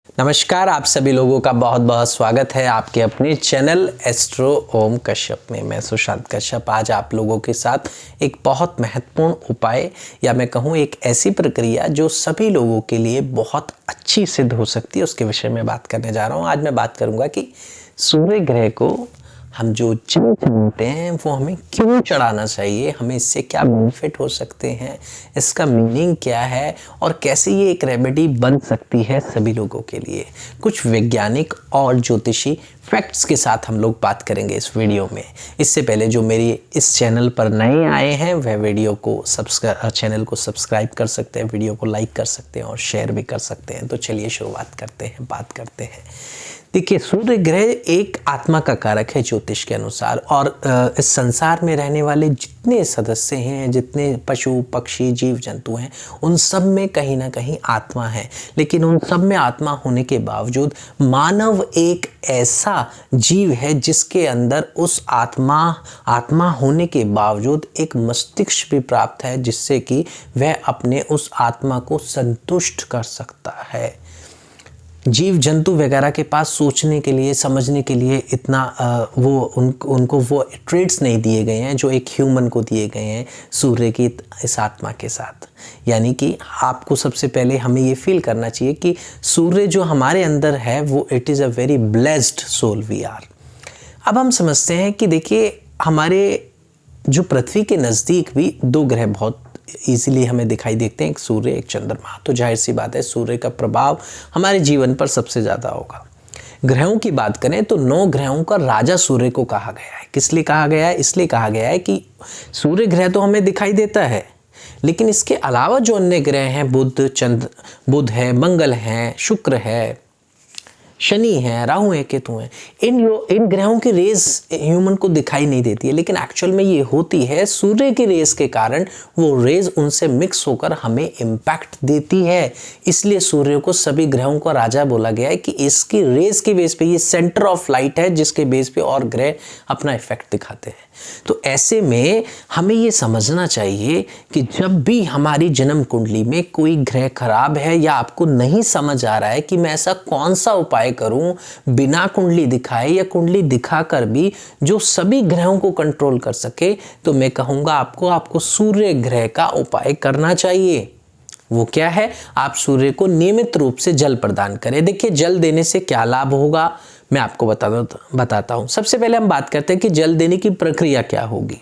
नमस्कार, आप सभी लोगों का बहुत बहुत स्वागत है आपके अपने चैनल एस्ट्रो ओम कश्यप में। मैं सुशांत कश्यप आज आप लोगों के साथ एक बहुत महत्वपूर्ण उपाय या मैं कहूँ एक ऐसी प्रक्रिया जो सभी लोगों के लिए बहुत अच्छी सिद्ध हो सकती है, उसके विषय में बात करने जा रहा हूँ। आज मैं बात करूँगा कि सूर्य ग्रह को हम जो जल चढ़ाते हैं वो हमें क्यों चढ़ाना चाहिए, हमें इससे क्या बेनिफिट हो सकते हैं, इसका मीनिंग क्या है और कैसे ये एक रेमेडी बन सकती है सभी लोगों के लिए। कुछ वैज्ञानिक और ज्योतिषी फैक्ट्स के साथ हम लोग बात करेंगे इस वीडियो में। इससे पहले जो मेरी इस चैनल पर नए आए हैं वह चैनल को सब्सक्राइब कर सकते हैं, वीडियो को लाइक कर सकते हैं और शेयर भी कर सकते हैं। तो चलिए शुरुआत करते हैं, बात करते हैं। देखिए, सूर्य ग्रह एक आत्मा का कारक है ज्योतिष के अनुसार, और इस संसार में रहने वाले जितने सदस्य हैं, जितने पशु पक्षी जीव जंतु हैं, उन सब में कहीं ना कहीं आत्मा है। लेकिन उन सब में आत्मा होने के बावजूद मानव एक ऐसा जीव है जिसके अंदर उस आत्मा होने के बावजूद एक मस्तिष्क भी प्राप्त है, जिससे कि वह अपने उस आत्मा को संतुष्ट कर सकता है। जीव जंतु वगैरह के पास सोचने के लिए, समझने के लिए इतना उनको वो ट्रेड्स नहीं दिए गए हैं जो एक ह्यूमन को दिए गए हैं सूर्य की इस आत्मा के साथ। यानी कि आपको सबसे पहले हमें ये फील करना चाहिए कि सूर्य जो हमारे अंदर है वो it is a very blessed soul we are. अब हम समझते हैं कि देखिए, हमारे जो पृथ्वी के नज़दीक भी दो ग्रह बहुत इजीली हमें दिखाई देते हैं, एक सूर्य एक चंद्रमा। तो जाहिर सी बात है सूर्य का प्रभाव हमारे जीवन पर सबसे ज़्यादा होगा। ग्रहों की बात करें तो 9 ग्रहों का राजा सूर्य को कहा गया है। किस लिए कहा गया है? इसलिए कहा गया है कि सूर्य ग्रह तो हमें दिखाई देता है, लेकिन इसके अलावा जो अन्य ग्रह हैं, बुध है, मंगल है, शुक्र है, शनि है, राहु है, केतु है, इन ग्रहों की रेज ह्यूमन को दिखाई नहीं देती है, लेकिन एक्चुअल में ये होती है सूर्य की रेज के कारण। वो रेज उनसे मिक्स होकर हमें इम्पैक्ट देती है। इसलिए सूर्य को सभी ग्रहों का राजा बोला गया है कि इसकी रेज के बेस पे, ये सेंटर ऑफ लाइट है जिसके बेस पे और ग्रह अपना इफेक्ट दिखाते हैं। तो ऐसे में हमें ये समझना चाहिए कि जब भी हमारी जन्म कुंडली में कोई ग्रह खराब है या आपको नहीं समझ आ रहा है कि मैं ऐसा कौन सा उपाय करूं बिना कुंडली दिखाए या कुंडली दिखाकर भी जो सभी ग्रहों को कंट्रोल कर सके, तो मैं कहूंगा आपको सूर्य ग्रह का उपाय करना चाहिए। वो क्या है? आप सूर्य को नियमित रूप से जल प्रदान करें। देखिए, जल देने से क्या लाभ होगा मैं आपको बताता हूं। सबसे पहले हम बात करते हैं कि जल देने की प्रक्रिया क्या होगी।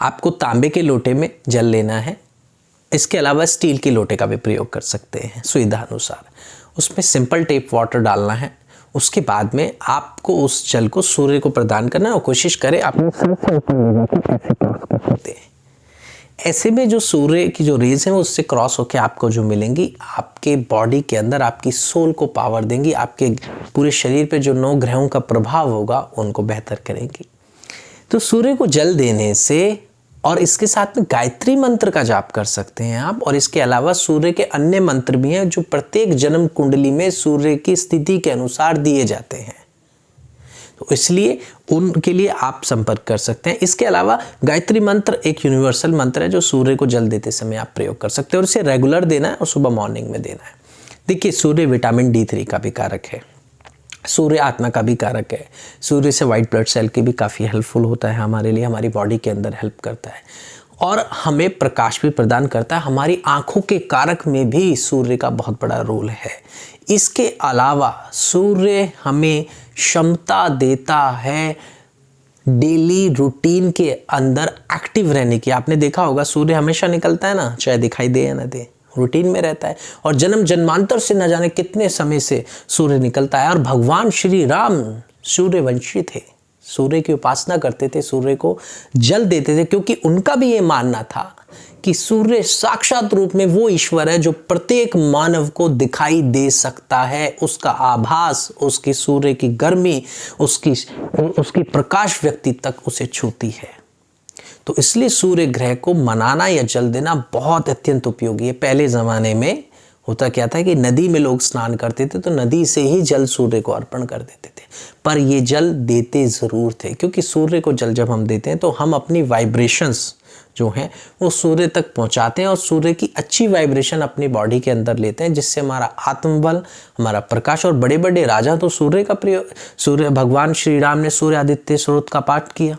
आपको तांबे के लोटे में जल लेना है। इसके अलावा स्टील के लोटे का भी प्रयोग कर सकते हैं सुविधा अनुसार। उसमें सिंपल टेप वाटर डालना है। उसके बाद में आपको उस जल को सूर्य को प्रदान करना है और कोशिश करें अपने सर से ऊपर ले जाकर ऐसे क्रॉस कर सकते हैं। ऐसे में जो सूर्य की जो रेज है वो उससे क्रॉस होकर आपको जो मिलेंगी, आपके बॉडी के अंदर आपकी सोल को पावर देंगी, आपके पूरे शरीर पे जो 9 ग्रहों का प्रभाव होगा उनको बेहतर करेंगी। तो सूर्य को जल देने से और इसके साथ में गायत्री मंत्र का जाप कर सकते हैं आप। और इसके अलावा सूर्य के अन्य मंत्र भी हैं जो प्रत्येक जन्म कुंडली में सूर्य की स्थिति के अनुसार दिए जाते हैं, तो इसलिए उनके लिए आप संपर्क कर सकते हैं। इसके अलावा गायत्री मंत्र एक यूनिवर्सल मंत्र है जो सूर्य को जल देते समय आप प्रयोग कर सकते हैं, और इसे रेगुलर देना है और सुबह मॉर्निंग में देना है। देखिए, सूर्य विटामिन D3 का भी कारक है, सूर्य आत्मा का भी कारक है। सूर्य से वाइट ब्लड सेल की भी काफ़ी हेल्पफुल होता है हमारे लिए, हमारी बॉडी के अंदर हेल्प करता है और हमें प्रकाश भी प्रदान करता है। हमारी आंखों के कारक में भी सूर्य का बहुत बड़ा रोल है। इसके अलावा सूर्य हमें क्षमता देता है डेली रूटीन के अंदर एक्टिव रहने की। आपने देखा होगा सूर्य हमेशा निकलता है ना, चाहे दिखाई दे या ना दे, रूटीन में रहता है। और जन्म जन्मांतर से न जाने कितने समय से सूर्य निकलता है। और भगवान श्री राम सूर्यवंशी थे, सूर्य की उपासना करते थे, सूर्य को जल देते थे, क्योंकि उनका भी ये मानना था कि सूर्य साक्षात रूप में वो ईश्वर है जो प्रत्येक मानव को दिखाई दे सकता है। उसका आभास, उसकी सूर्य की गर्मी, उसकी प्रकाश व्यक्ति तक उसे छूती है। तो इसलिए सूर्य ग्रह को मनाना या जल देना बहुत अत्यंत उपयोगी है। पहले ज़माने में होता क्या था कि नदी में लोग स्नान करते थे तो नदी से ही जल सूर्य को अर्पण कर देते थे, पर ये जल देते ज़रूर थे, क्योंकि सूर्य को जल जब हम देते हैं तो हम अपनी वाइब्रेशंस जो हैं वो सूर्य तक पहुंचाते हैं और सूर्य की अच्छी वाइब्रेशन अपनी बॉडी के अंदर लेते हैं, जिससे हमारा आत्मबल, हमारा प्रकाश, और बड़े बड़े राजा तो सूर्य का प्रयोग, सूर्य भगवान श्री राम ने सूर्य आदित्य स्रोत का पाठ किया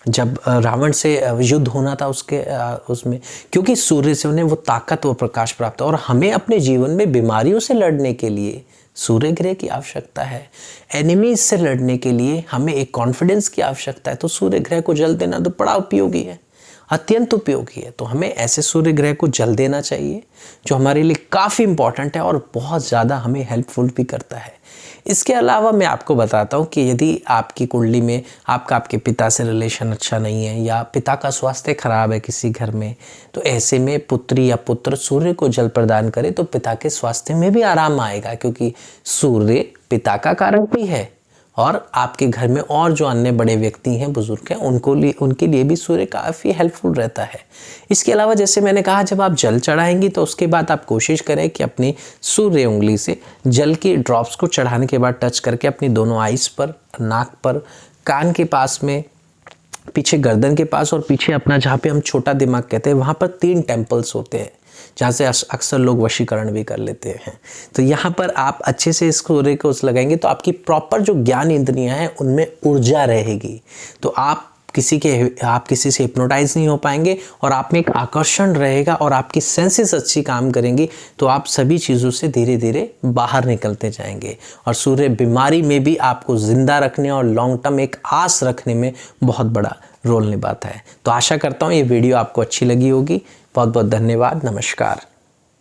जब रावण से युद्ध होना था उसमें, क्योंकि सूर्य से उन्हें वो ताकत और प्रकाश प्राप्त। और हमें अपने जीवन में बीमारियों से लड़ने के लिए सूर्य ग्रह की आवश्यकता है, एनिमीज से लड़ने के लिए हमें एक कॉन्फिडेंस की आवश्यकता है। तो सूर्य ग्रह को जल देना तो बड़ा उपयोगी है, अत्यंत उपयोगी है। तो हमें ऐसे सूर्य ग्रह को जल देना चाहिए जो हमारे लिए काफ़ी इंपॉर्टेंट है और बहुत ज़्यादा हमें हेल्पफुल भी करता है। इसके अलावा मैं आपको बताता हूँ कि यदि आपकी कुंडली में आपके पिता से रिलेशन अच्छा नहीं है या पिता का स्वास्थ्य खराब है किसी घर में, तो ऐसे में पुत्री या पुत्र सूर्य को जल प्रदान करे तो पिता के स्वास्थ्य में भी आराम आएगा, क्योंकि सूर्य पिता का कारक भी है। और आपके घर में और जो अन्य बड़े व्यक्ति हैं, बुजुर्ग हैं, उनके लिए भी सूर्य काफ़ी हेल्पफुल रहता है। इसके अलावा जैसे मैंने कहा, जब आप जल चढ़ाएंगी तो उसके बाद आप कोशिश करें कि अपनी सूर्य उंगली से जल की ड्रॉप्स को चढ़ाने के बाद टच करके अपनी दोनों आइस पर, नाक पर, कान के पास में, पीछे गर्दन के पास और पीछे अपना जहाँ पे हम छोटा दिमाग कहते हैं वहाँ पर 3 टेम्पल्स होते हैं जहाँ से अक्सर लोग वशीकरण भी कर लेते हैं। तो यहाँ पर आप अच्छे से इस सूर्य को लगाएंगे तो आपकी प्रॉपर जो ज्ञान इंद्रियाँ हैं उनमें ऊर्जा रहेगी। तो आप किसी से हिप्नोटाइज नहीं हो पाएंगे और आप में एक आकर्षण रहेगा और आपकी सेंसेस अच्छी काम करेंगी, तो आप सभी चीज़ों से धीरे धीरे बाहर निकलते जाएंगे। और सूर्य बीमारी में भी आपको जिंदा रखने और लॉन्ग टर्म एक आस रखने में बहुत बड़ा रोल निभाता है। तो आशा करता हूँ ये वीडियो आपको अच्छी लगी होगी। बहुत बहुत धन्यवाद। नमस्कार।